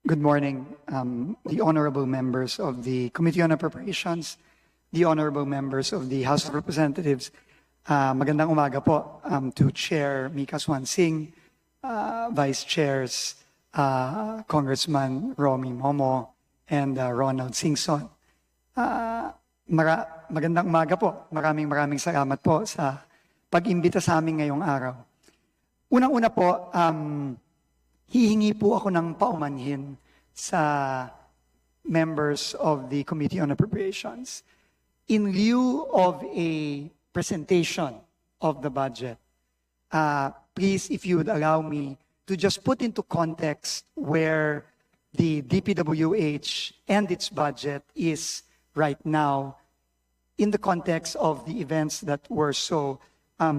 Good morning, the honorable members of the Committee on Appropriations, the honorable members of the House of Representatives. Magandang umaga po to Chair Mika Swansing, Vice Chairs Congressman Romy Momo and Ronald Singson. Magandang umaga po. Maraming salamat po sa pag-imbita sa amin ngayong araw. Unang-una po, hihingi po ako ng paumanhin sa members of the Committee on Appropriations. In lieu of a presentation of the budget, please, if you would allow me to just put into context where the DPWH and its budget is right now in the context of the events that were so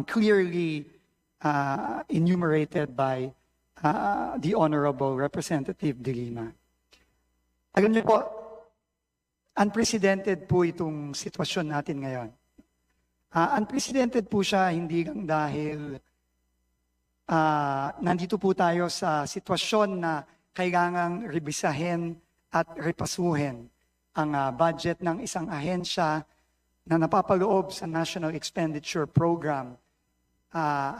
clearly enumerated by the Honorable Representative De Lima. Alam niyo po, unprecedented po itong sitwasyon natin ngayon. Unprecedented po siya hindi lang dahil nandito po tayo sa sitwasyon na kailangang rebisahin at repasuhin ang budget ng isang ahensya na napapaloob sa National Expenditure Program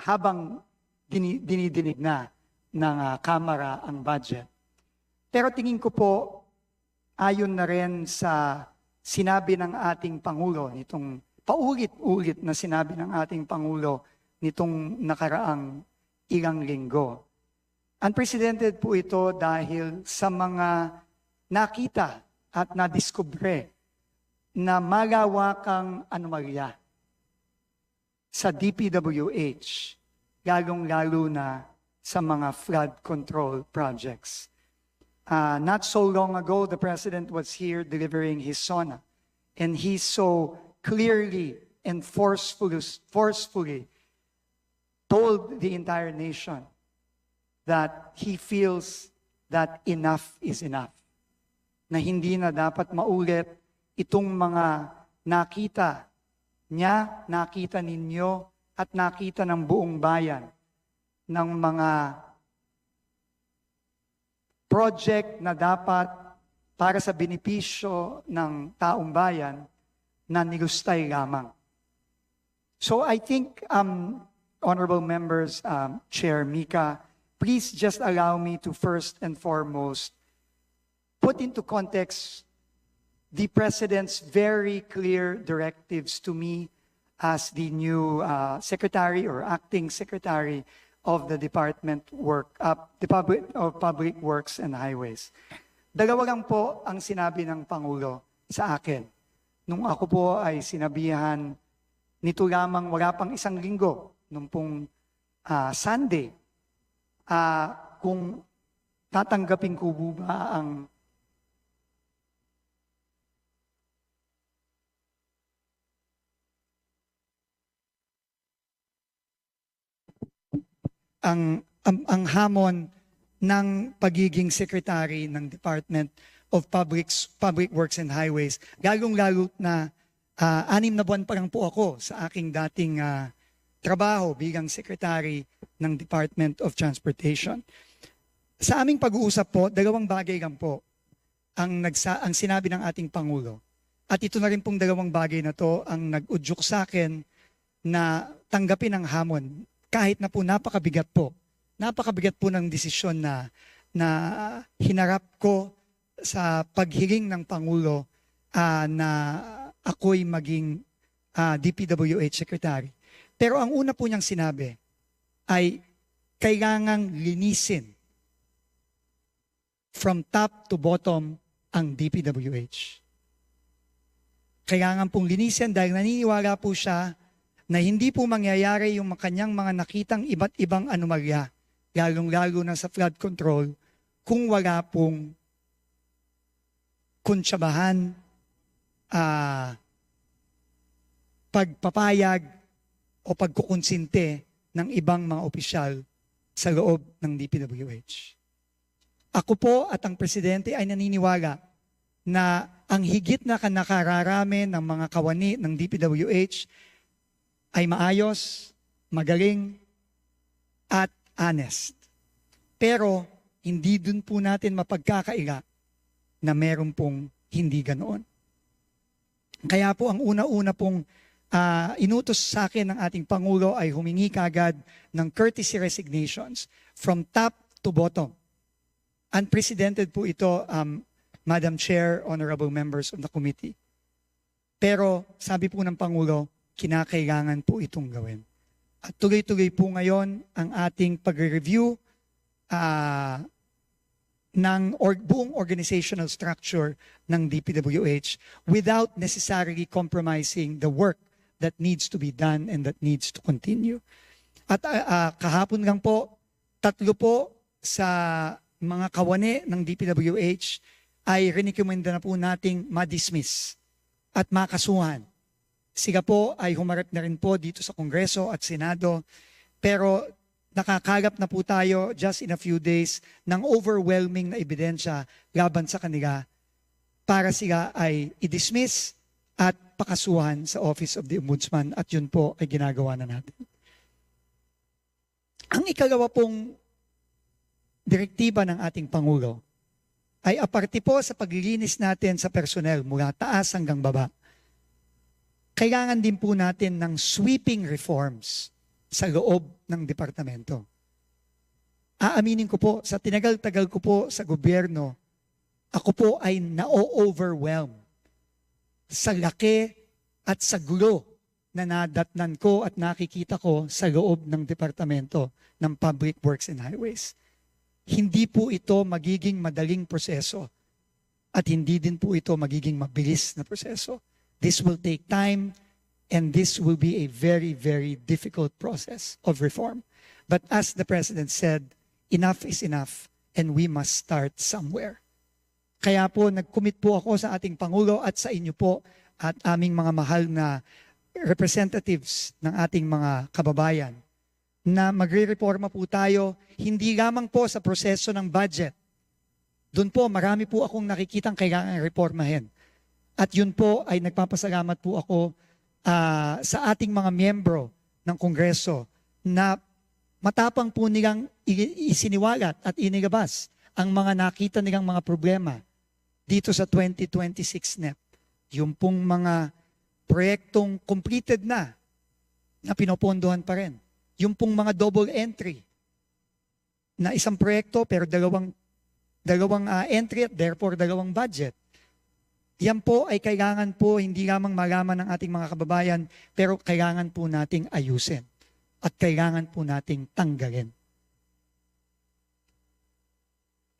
habang dinidinig na ng Kamara ang budget. Pero tingin ko po, ayon na rin sa sinabi ng ating Pangulo, nitong paulit-ulit na sinabi ng ating Pangulo nitong nakaraang ilang linggo. Unprecedented po ito dahil sa mga nakita at nadiskubre na malawakang anomalya sa DPWH, lalong-lalo na sa mga flood control projects. Not so long ago, the President was here delivering his SONA, and he so clearly and forcefully told the entire nation that he feels that enough is enough, na hindi na dapat maulit itong mga nakita niya, nakita ninyo, at nakita ng buong bayan ng mga project na dapat para sa benepisyo ng taong bayan na nilustay lamang. So I think, honorable members, Chair Mika, please just allow me to first and foremost put into context the President's very clear directives to me as the new Secretary or Acting Secretary of the Department of Public Works and Highways. Dalawa lang po ang sinabi ng Pangulo sa akin. Nung ako po ay sinabihan nito lamang wala pang isang linggo, nung pong Sunday, kung tatanggapin ko ba ang hamon ng pagiging secretary ng Department of Public Works and Highways. Lalong-lalo na 6 na buwan pa lang po ako sa aking dating trabaho bilang secretary ng Department of Transportation. Sa aming pag-uusap po, 2 bagay lang po ang sinabi ng ating Pangulo. At ito na rin pong 2 bagay na to ang nag-udyok sa akin na tanggapin ang hamon. Kahit na po napakabigat po ng desisyon na hinarap ko sa paghiling ng Pangulo na ako'y maging DPWH Secretary. Pero ang una po niyang sinabi ay kailangang linisin from top to bottom ang DPWH. Kailangan pong linisin dahil naniniwala po siya na hindi po mangyayari yung kanyang mga nakitang iba't ibang anomalya, lalong-lalo na sa flood control, kung wala pong kuntsabahan, pagpapayag o pagkukonsinte ng ibang mga opisyal sa loob ng DPWH. Ako po at ang Presidente ay naniniwala na ang higit na nakararami ng mga kawani ng DPWH ay maayos, magaling, at honest. Pero hindi dun po natin mapagkakaila na meron pong hindi ganoon. Kaya po ang una-una pong inutos sa akin ng ating Pangulo ay humingi kagad ng courtesy resignations from top to bottom. Unprecedented po ito, Madam Chair, honorable members of the committee. Pero sabi po ng Pangulo, kinakailangan po itong gawin. At tuloy-tuloy po ngayon ang ating pag-review ng buong organizational structure ng DPWH without necessarily compromising the work that needs to be done and that needs to continue. At kahapon lang po, 3 po sa mga kawani ng DPWH ay rinikomenda na po nating ma-dismiss at makasuhan. Sila po ay humarap na rin po dito sa Kongreso at Senado, pero nakakalap na po tayo just in a few days ng overwhelming na ebidensya laban sa kanila para sila ay i-dismiss at pakasuhan sa Office of the Ombudsman, at yun po ay ginagawa na natin. Ang ikalawa pong direktiba ng ating Pangulo ay aparte po sa paglilinis natin sa personnel mula taas hanggang baba. Kailangan din po natin ng sweeping reforms sa loob ng departamento. Aaminin ko po, sa tinagal-tagal ko po sa gobyerno, ako po ay na-overwhelm sa laki at sa gulo na nadatnan ko at nakikita ko sa loob ng departamento ng Public Works and Highways. Hindi po ito magiging madaling proseso at hindi din po ito magiging mabilis na proseso. This will take time and this will be a very, very difficult process of reform. But as the President said, enough is enough and we must start somewhere. Kaya po nag-commit po ako sa ating Pangulo at sa inyo po at aming mga mahal na representatives ng ating mga kababayan na magre-reforma po tayo hindi lamang po sa proseso ng budget. Doon po marami po akong nakikitang kailangan reformahin. At yun po ay nagpapasalamat po ako sa ating mga miyembro ng Kongreso na matapang po nilang isiniwalat at inilabas ang mga nakita nilang mga problema dito sa 2026 NEP. Yung pong mga proyektong completed na pinopondohan pa rin. Yung pong mga double entry na isang proyekto pero dalawang entry at therefore dalawang budget. Yan po ay kailangan po hindi lamang malaman ng ating mga kababayan, pero kailangan po nating ayusin at kailangan po nating tanggalin.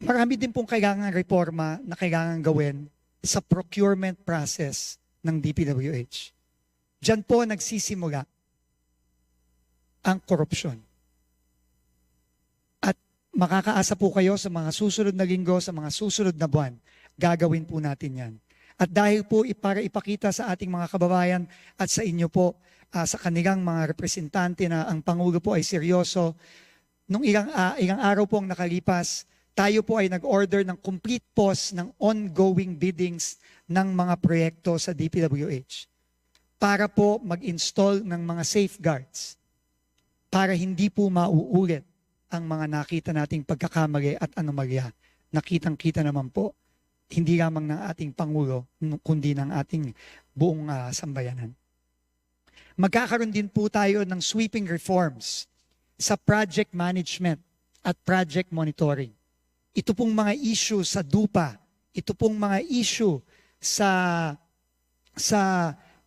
Marami din pong kailangan reforma na kailangan gawin sa procurement process ng DPWH. Diyan po nagsisimula ang korupsyon. At makakaasa po kayo sa mga susunod na linggo, sa mga susunod na buwan, gagawin po natin yan. At dahil po para ipakita sa ating mga kababayan at sa inyo po, sa kanilang mga representante na ang Pangulo po ay seryoso, nung ilang araw po ang nakalipas, tayo po ay nag-order ng complete pause ng ongoing biddings ng mga proyekto sa DPWH para po mag-install ng mga safeguards para hindi po mauulit ang mga nakita nating pagkakamali at anomalya. Nakitang-kita naman po hindi lamang ng ating Pangulo, kundi ng ating buong sambayanan. Magkakaroon din po tayo ng sweeping reforms sa project management at project monitoring. Ito pong mga issue sa DUPA, ito pong mga issue sa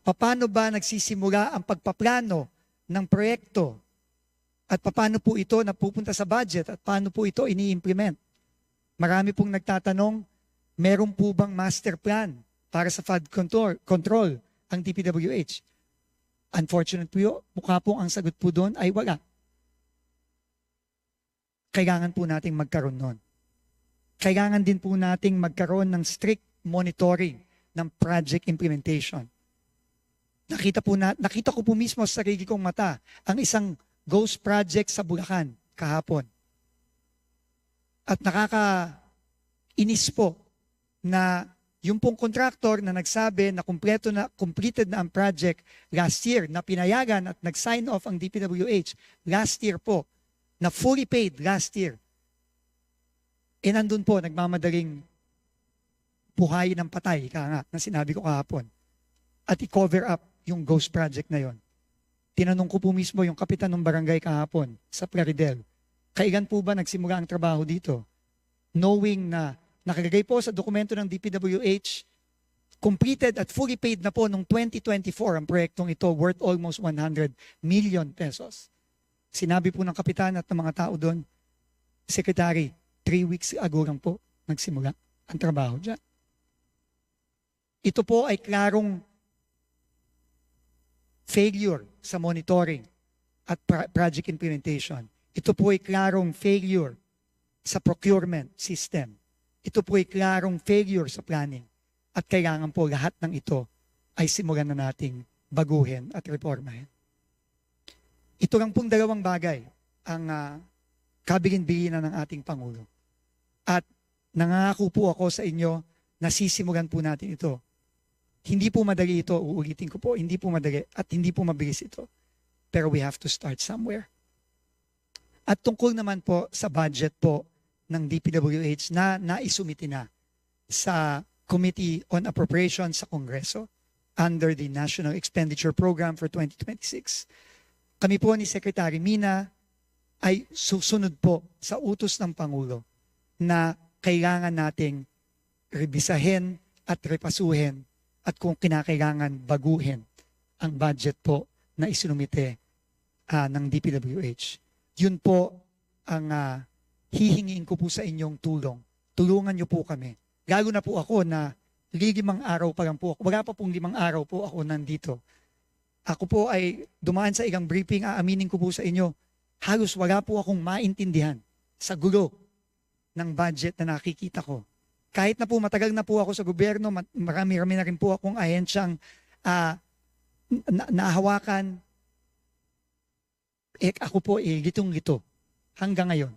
paano ba nagsisimula ang pagpaplano ng proyekto at paano po ito napupunta sa budget at paano po ito ini-implement. Marami pong nagtatanong, meron po bang master plan para sa flood control ang DPWH? Unfortunately, mukha po ang sagot po doon ay wala. Kailangan po nating magkaroon nun. Kailangan din po nating magkaroon ng strict monitoring ng project implementation. Nakita ko po mismo sa sarili kong mata ang isang ghost project sa Bulacan kahapon. At nakakainis po na yung pong contractor na nagsabi na completed na ang project last year, na pinayagan at nag-sign off ang DPWH last year po, na fully paid last year. nandun po, nagmamadaling buhayin ng patay, kaya nga, na sinabi ko kahapon. At i-cover up yung ghost project na yon. Tinanong ko po mismo yung kapitan ng barangay kahapon sa Plaridel, kailan po ba nagsimula ang trabaho dito? Knowing na nakalagay po sa dokumento ng DPWH, completed at fully paid na po noong 2024 ang proyektong ito worth almost 100 million pesos. Sinabi po ng kapitan at ng mga tao doon, Secretary, 3 weeks ago lang po nagsimula ang trabaho dyan. Ito po ay klarong failure sa monitoring at project implementation. Ito po ay klarong failure sa procurement system. Ito po ay klarong failure sa planning. At kailangan po lahat ng ito ay simulan na nating baguhin at reformahin. Ito lang pong dalawang bagay ang kabilin-bilinan ng ating Pangulo. At nangako po ako sa inyo na sisimulan po natin ito. Hindi po madali ito, uulitin ko po, hindi po madali at hindi po mabilis ito. Pero we have to start somewhere. At tungkol naman po sa budget po ng DPWH na naisumiti na sa Committee on Appropriations sa Kongreso under the National Expenditure Program for 2026. Kami po ni Secretary Mina ay susunod po sa utos ng Pangulo na kailangan nating rebisahin at repasuhin at kung kinakailangan baguhin ang budget po na isinumite ng DPWH. Yun po ang hihingiin ko po sa inyong tulong. Tulungan niyo po kami. Lalo na po ako na 5 araw pa lang po ako. Wala pa pong 5 araw po ako nandito. Ako po ay dumaan sa ilang briefing, aaminin ko po sa inyo, halos wala po akong maintindihan sa gulo ng budget na nakikita ko. Kahit na po matagal na po ako sa gobyerno, marami-rami na rin po akong ahensyang nahawakan. Ako po gitong-gito hanggang ngayon.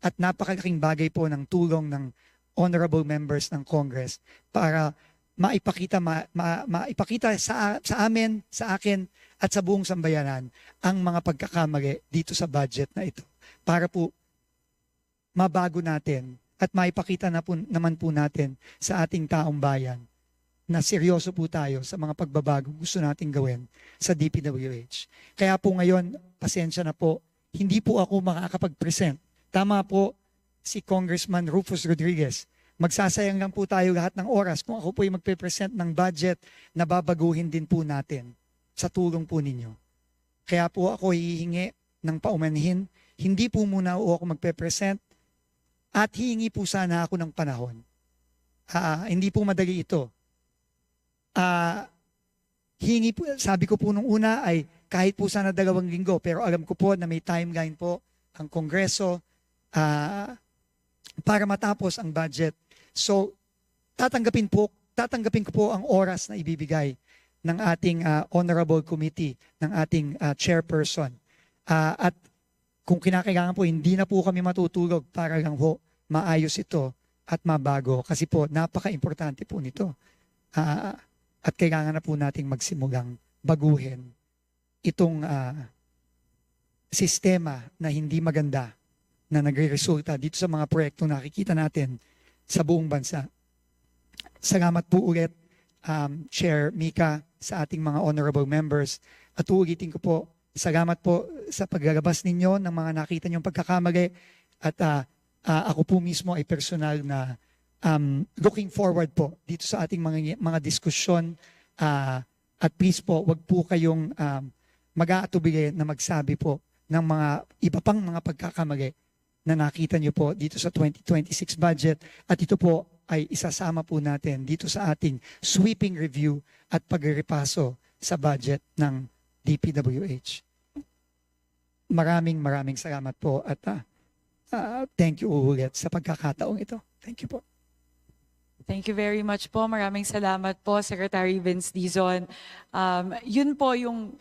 At napakalaking bagay po ng tulong ng honorable members ng Congress para maipakita sa amin, sa akin, at sa buong sambayanan ang mga pagkakamali dito sa budget na ito. Para po mabago natin at maipakita naman po natin sa ating taong bayan na seryoso po tayo sa mga pagbabago gusto nating gawin sa DPWH. Kaya po ngayon, pasensya na po, hindi po ako makakapag-present. Tama po si Congressman Rufus Rodriguez. Magsasayang lang po tayo lahat ng oras kung ako po ay magpe-present ng budget na babaguhin din po natin sa tulong po ninyo. Kaya po ako hihingi ng paumanhin. Hindi po muna ako magpe-present at hihingi po sana ako ng panahon. Hindi po madali ito. Hihingi po, sabi ko po nung una ay kahit po sana 2 linggo, pero alam ko po na may timeline po ang Kongreso para matapos ang budget. So, tatanggapin ko po ang oras na ibibigay ng ating honorable committee, ng ating chairperson. At kung kinakailangan po, hindi na po kami matutulog para lang po maayos ito at mabago. Kasi po, napaka-importante po nito. At kailangan na po nating magsimulang baguhin itong sistema na hindi maganda na nagre-resulta dito sa mga proyektong nakikita natin sa buong bansa. Salamat po ulit, Chair Mika, sa ating mga honorable members. At uulitin ko po, salamat po sa paglalabas ninyo ng mga nakita niyong pagkakamali. At ako po mismo ay personal na looking forward po dito sa ating mga diskusyon. At please po, wag po kayong mag-aatubili na magsabi po ng mga iba pang mga pagkakamali na nakita niyo po dito sa 2026 budget. At ito po ay isasama po natin dito sa ating sweeping review at pagrepaso sa budget ng DPWH. Maraming salamat po at thank you ulit sa pagkakataong ito. Thank you po. Thank you very much po. Maraming salamat po, Secretary Vince Dizon. Yun po yung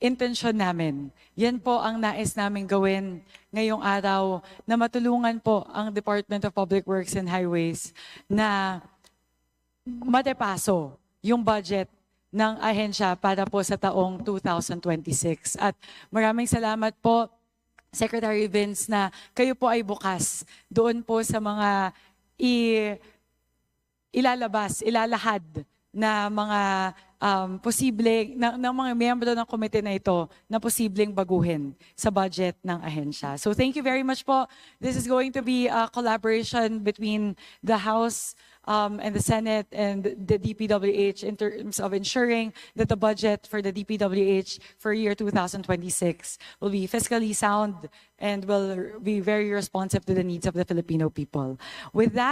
intensyon namin. Yan po ang nais namin gawin ngayong araw na matulungan po ang Department of Public Works and Highways na matepaso yung budget ng ahensya para po sa taong 2026. At maraming salamat po Secretary Vince, na kayo po ay bukas doon po sa mga ilalahad na mga ng mga miyembro ng komite na ito na posibleng baguhin sa budget ng ahensya. So thank you very much po. This is going to be a collaboration between the House and the Senate and the DPWH in terms of ensuring that the budget for the DPWH for year 2026 will be fiscally sound and will be very responsive to the needs of the Filipino people. With that,